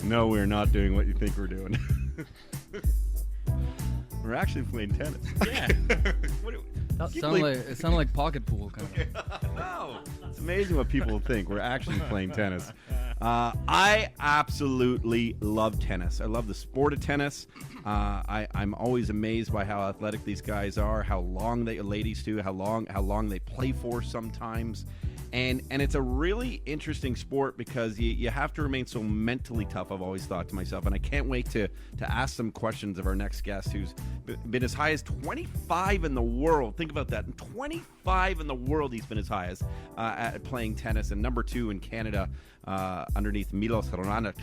No, we're not doing what you think we're doing. We're actually playing tennis. Yeah. It sounded like pocket pool kind of. No, it's amazing what people think. We're actually playing tennis. I absolutely love tennis. I love the sport of tennis. I'm always amazed by how athletic these guys are, how long ladies do, how long they play for sometimes. And it's a really interesting sport because you have to remain so mentally tough, I've always thought to myself. And I can't wait to ask some questions of our next guest, who's been as high as 25 in the world. Think about that. 25 in the world he's been as high as at playing tennis, and number 2 in Canada underneath Milos Raonic.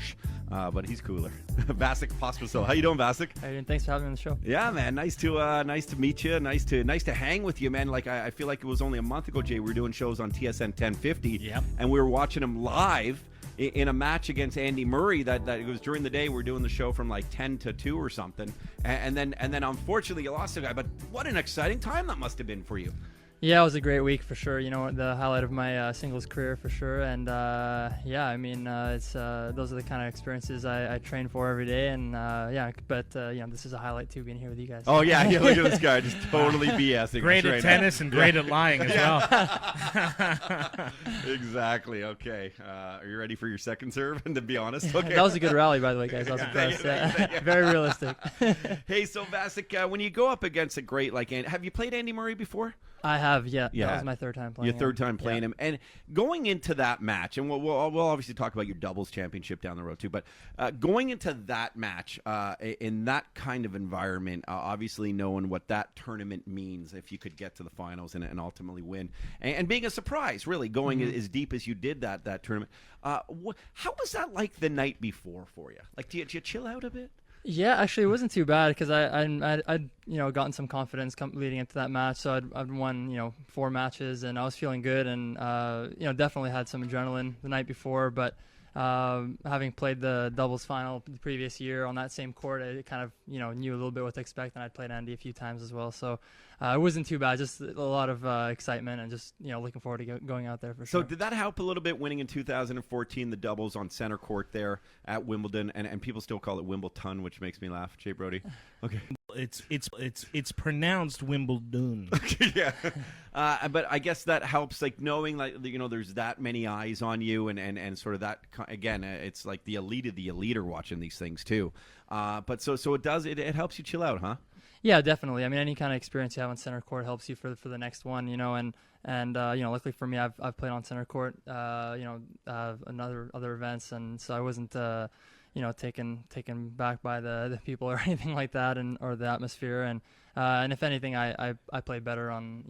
But he's cooler. Vasek Pospisil. How you doing, Vasek? How you doing? Thanks for having me on the show. Yeah, man. Nice to meet you. Nice to hang with you, man. Like I feel like it was only a month ago, Jay. We were doing shows on TSN 1050, Yep. and we were watching him live in a match against Andy Murray. That it was during the day. We were doing the show from like 10 to 2 or something, and then unfortunately you lost the guy. But what an exciting time that must have been for you. Yeah, it was a great week for sure. You know, the highlight of my singles career for sure. And yeah, I mean, it's those are the kind of experiences I train for every day. And yeah, but you know, this is a highlight too, being here with you guys. Oh yeah, look at this guy, just totally BSing. Great at tennis and great at lying as well. Exactly. Okay. Are you ready for your second serve? And to be honest, okay. That was a good rally, by the way, guys. I was impressed. Very realistic. Hey, so Vasek, when you go up against a great like Andy, have you played Andy Murray before? I have, yeah. That was my third time playing. Your third time playing him, and going into that match, and we'll obviously talk about your doubles championship down the road too. But going into that match in that kind of environment, obviously knowing what that tournament means, if you could get to the finals and ultimately win, and being a surprise, really going as deep as you did that tournament. How was that like the night before for you? Like, did you chill out a bit? Yeah, actually, it wasn't too bad because I'd you know gotten some confidence leading into that match. So I'd won 4 matches and I was feeling good, and you know, definitely had some adrenaline the night before. But having played the doubles final the previous year on that same court, I kind of knew a little bit what to expect, and I'd played Andy a few times as well. So it wasn't too bad. Just a lot of excitement and just looking forward to going out there for sure. So did that help a little bit winning in 2014 the doubles on center court there at Wimbledon, and people still call it Wimbledon, which makes me laugh. Jay Brody. Okay. It's pronounced Wimbledon. Okay, yeah. But I guess that helps, like knowing like there's that many eyes on you, and sort of that again. It's like the elite of the elite are watching these things too. But so it helps you chill out, huh? Yeah, definitely. I mean, any kind of experience you have on center court helps you for the next one, and luckily for me, I've played on center court, other events, and so I wasn't taken back by the people or anything like that, or the atmosphere, and if anything, I play better on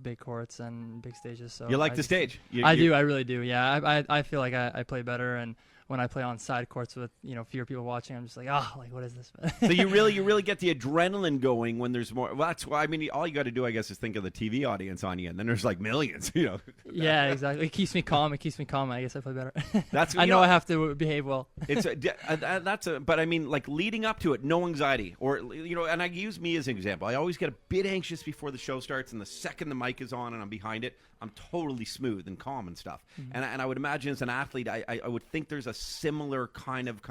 big courts and big stages. So you like the stage? I do. I really do. Yeah, I feel like I play better, and when I play on side courts with fewer people watching, I'm just like, like what is this? So you really get the adrenaline going when there's more. Well, that's why. I mean, all you got to do, I guess, is think of the TV audience on you, and then there's like millions. Yeah, exactly. It keeps me calm. I guess I play better. That's I know I have to behave well. But I mean, like leading up to it, no anxiety, or and I use me as an example. I always get a bit anxious before the show starts, and the second the mic is on and I'm behind it, I'm totally smooth and calm and stuff. Mm-hmm. And I would imagine as an athlete, I would think there's a similar kind of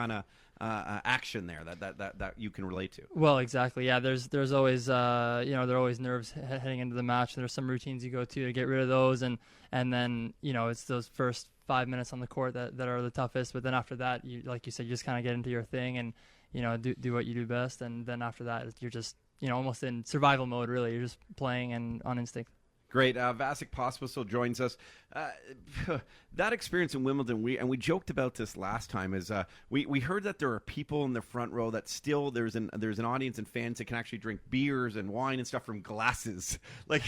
action there that you can relate to. Well, exactly. Yeah, there's always there are always nerves heading into the match. There's some routines you go to get rid of those, and then it's those first 5 minutes on the court that are the toughest. But then after that, like you said, you just kind of get into your thing and do what you do best. And then after that, you're just almost in survival mode. Really, you're just playing and on instinct. Great. Vasek Pospisil joins us. That experience in Wimbledon, we joked about this last time, is we heard that there are people in the front row that still there's an audience and fans that can actually drink beers and wine and stuff from glasses. Like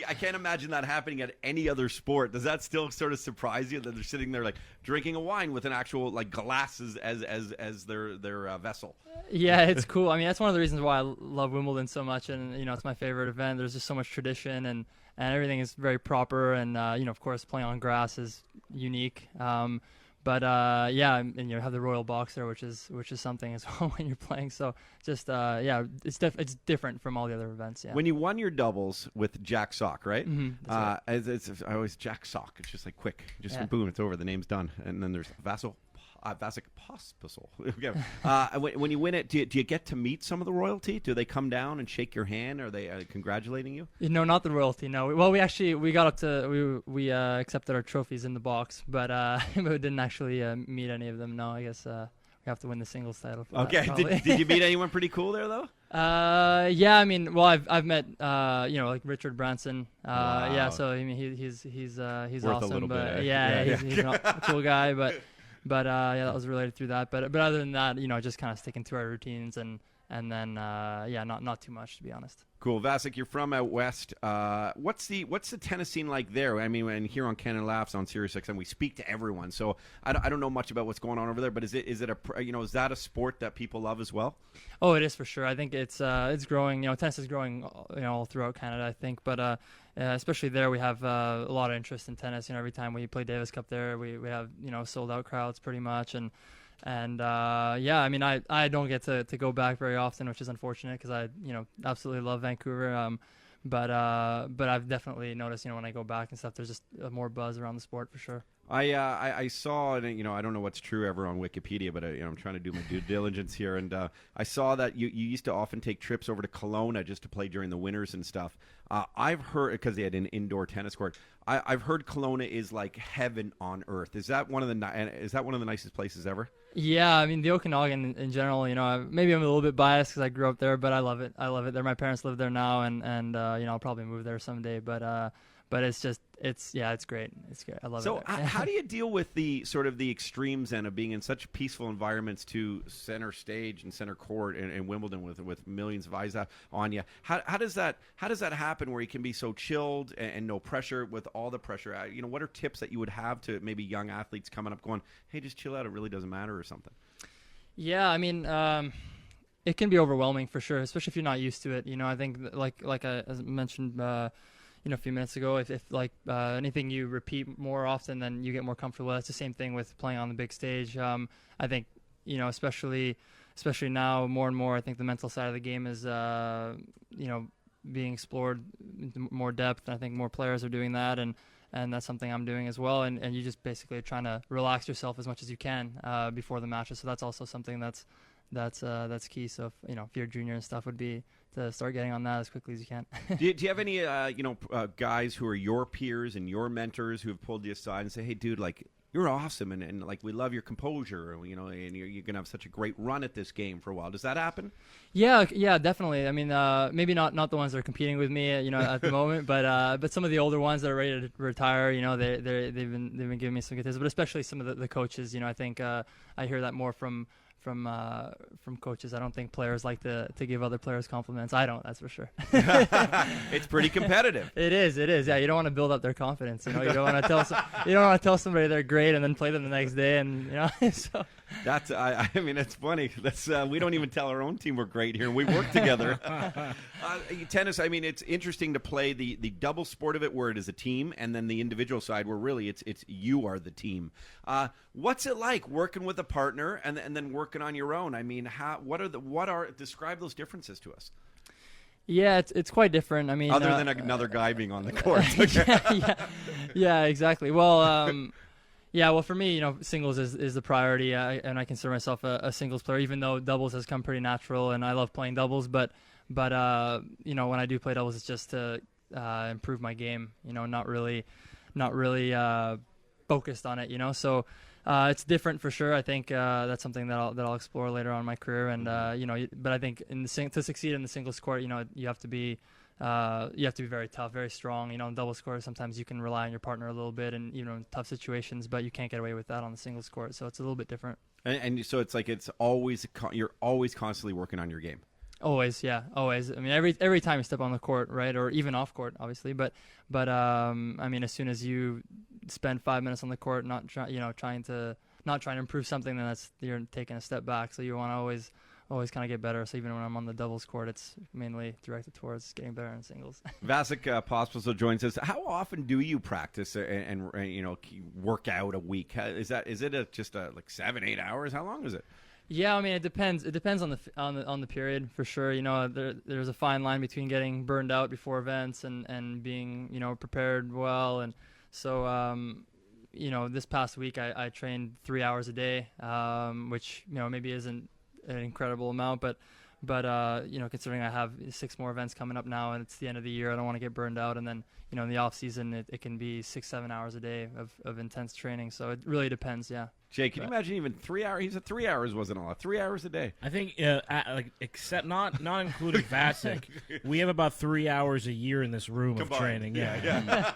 I can't imagine that happening at any other sport. Does that still sort of surprise you that they're sitting there like drinking a wine with an actual like glasses as their vessel? Yeah, it's cool. I mean, that's one of the reasons why I love Wimbledon so much, and it's my favorite event. There's just so much tradition and everything is very proper, and of course playing on grass is unique. But yeah, and you have the royal box there, which is something as well when you're playing. So just yeah, it's different from all the other events. Yeah. When you won your doubles with Jack Sock, right? Mm-hmm, I always Jack Sock. It's just like quick, just boom, it's over. The name's done, and then there's Vasek Vasek Pospisil. When you win it, do you get to meet some of the royalty? Do they come down and shake your hand? Are they congratulating you? No, not the royalty. No. Well, we got up to we accepted our trophies in the box, but we didn't actually meet any of them. No, I guess we have to win the singles title. For Okay. That, did you meet anyone pretty cool there though? Yeah. I mean, well, I've met like Richard Branson. Wow. Yeah. So I mean, he's Worth a awesome. little But bit, eh? yeah, he's a cool guy. But yeah, that was related through that. But other than that, just kind of sticking to our routines and then not too much, to be honest. Cool. Vasek, you're from out west. What's the tennis scene like there? I mean, and here on Canada Laughs on SiriusXM, we speak to everyone. So I don't know much about what's going on over there, but is that a sport that people love as well? Oh, it is for sure. I think it's growing. Tennis is growing, all throughout Canada, I think. But especially there, we have a lot of interest in tennis. Every time we play Davis Cup there, we have sold out crowds pretty much. And yeah, I mean, I don't get to go back very often, which is unfortunate because I absolutely love Vancouver. But I've definitely noticed when I go back and stuff, there's just more buzz around the sport for sure. I saw, and I don't know what's true ever on Wikipedia, but I'm trying to do my due diligence here, and I saw that you used to often take trips over to Kelowna just to play during the winters and stuff. I've heard, because they had an indoor tennis court, I've heard Kelowna is like heaven on earth. Is that one of the nicest places ever? Yeah, I mean the Okanagan in general. Maybe I'm a little bit biased because I grew up there, but I love it. I love it there. My parents live there now, and I'll probably move there someday. But it's great. It's great. I love it. So how do you deal with the sort of the extremes then of being in such peaceful environments to center stage and center court in Wimbledon with millions of eyes on you? How does that happen where you can be so chilled and no pressure with all the pressure? What are tips that you would have to maybe young athletes coming up going, hey, just chill out. It really doesn't matter or something. Yeah, I mean, it can be overwhelming for sure, especially if you're not used to it. I think like I mentioned a few minutes ago, if anything you repeat more often, then you get more comfortable. That's the same thing with playing on the big stage. I think especially now more and more, I think the mental side of the game is being explored into more depth. I think more players are doing that, and that's something I'm doing as well. And you just basically are trying to relax yourself as much as you can before the matches. So that's also something that's key. So if you're a junior and stuff, would be to start getting on that as quickly as you can. do you have any guys who are your peers and your mentors who have pulled you aside and say, hey dude, like you're awesome and like we love your composure, and you're gonna have such a great run at this game for a while? Does that happen? Yeah, definitely. I mean, maybe not the ones that are competing with me, at the moment, but some of the older ones that are ready to retire, they've been giving me some good tips, but especially some of the coaches. I think I hear that more from coaches. I don't think players like to give other players compliments. I don't, that's for sure. It's pretty competitive. It is. Yeah, you don't want to build up their confidence. You don't want to tell somebody they're great and then play them the next day, and so. That's I mean, it's funny. That's we don't even tell our own team we're great here. We work together. Tennis, I mean, it's interesting to play the double sport of it where it is a team, and then the individual side where really it's you are the team. What's it like working with a partner and then working on your own? I mean, describe those differences to us. Yeah, it's quite different. I mean, other than another guy being on the court. yeah, exactly. Well, yeah, well, for me, singles is the priority, and I consider myself a singles player, even though doubles has come pretty natural, and I love playing doubles. But when I do play doubles, it's just to improve my game. Not really focused on it. So it's different for sure. I think that's something that I'll explore later on in my career, and but I think to succeed in the singles court, you have to be. You have to be very tough, very strong. In doubles court, sometimes you can rely on your partner a little bit, and in tough situations, but you can't get away with that on the singles court. So it's a little bit different. And so it's like you're always constantly working on your game. Always, yeah, always. I mean, every time you step on the court, right, or even off court, obviously. But I mean, as soon as you spend 5 minutes on the court, not trying to improve something, then you're taking a step back. So you want to always kind of get better. So even when I'm on the doubles court, it's mainly directed towards getting better in singles. Vasek Pospisil Joins us. How often do you practice and work out a week? Is it just like 7-8 hours? How long is it? Yeah, I mean, it depends. It depends on the period for sure. There's a fine line between getting burned out before events and being prepared well, and so this past week I trained 3 hours a day, which maybe isn't an incredible amount, but considering I have 6 more events coming up now and it's the end of the year, I don't want to get burned out. And then in the off season it can be 6-7 hours a day of intense training. So it really depends. Yeah. Jay, can you imagine even 3 hours? He said 3 hours wasn't a lot. 3 hours a day. I think, except not including Vasek, we have about 3 hours a year in this room of training. Yeah.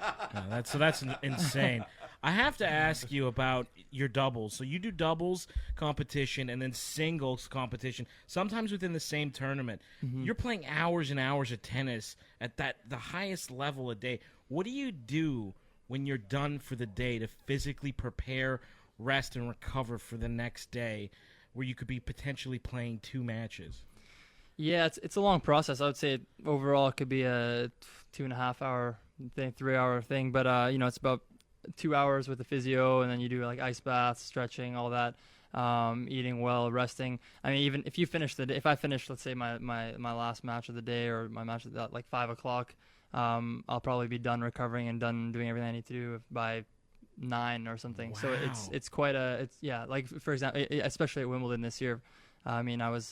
That's insane. I have to ask you about your doubles. So you do doubles competition and then singles competition, sometimes within the same tournament. Mm-hmm. You're playing hours and hours of tennis at the highest level a day. What do you do when you're done for the day to physically prepare, rest, and recover for the next day, where you could be potentially playing 2 matches? Yeah, it's a long process. I would say overall it could be a 2.5 hour thing, 3 hour thing, but it's about 2 hours with the physio, and then you do like ice baths, stretching, all that, eating well, resting. I mean, even if you finish the day, if I finish, let's say my last match of the day or my match at like 5 o'clock, I'll probably be done recovering and done doing everything I need to do by 9 or something. Wow. So it's quite like for example, especially at Wimbledon this year. I mean, I was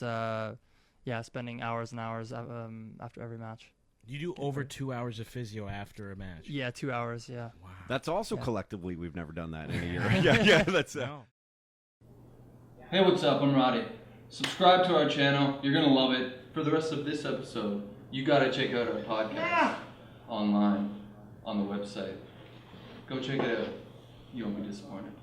spending hours and hours after every match. You do over 2 hours of physio after a match? Yeah, 2 hours, yeah. Wow. That's also collectively, we've never done that in a year. yeah, that's no. Hey, what's up? I'm Roddy. Subscribe to our channel. You're going to love it. For the rest of this episode, you got to check out our podcast online on the website. Go check it out. You won't be disappointed.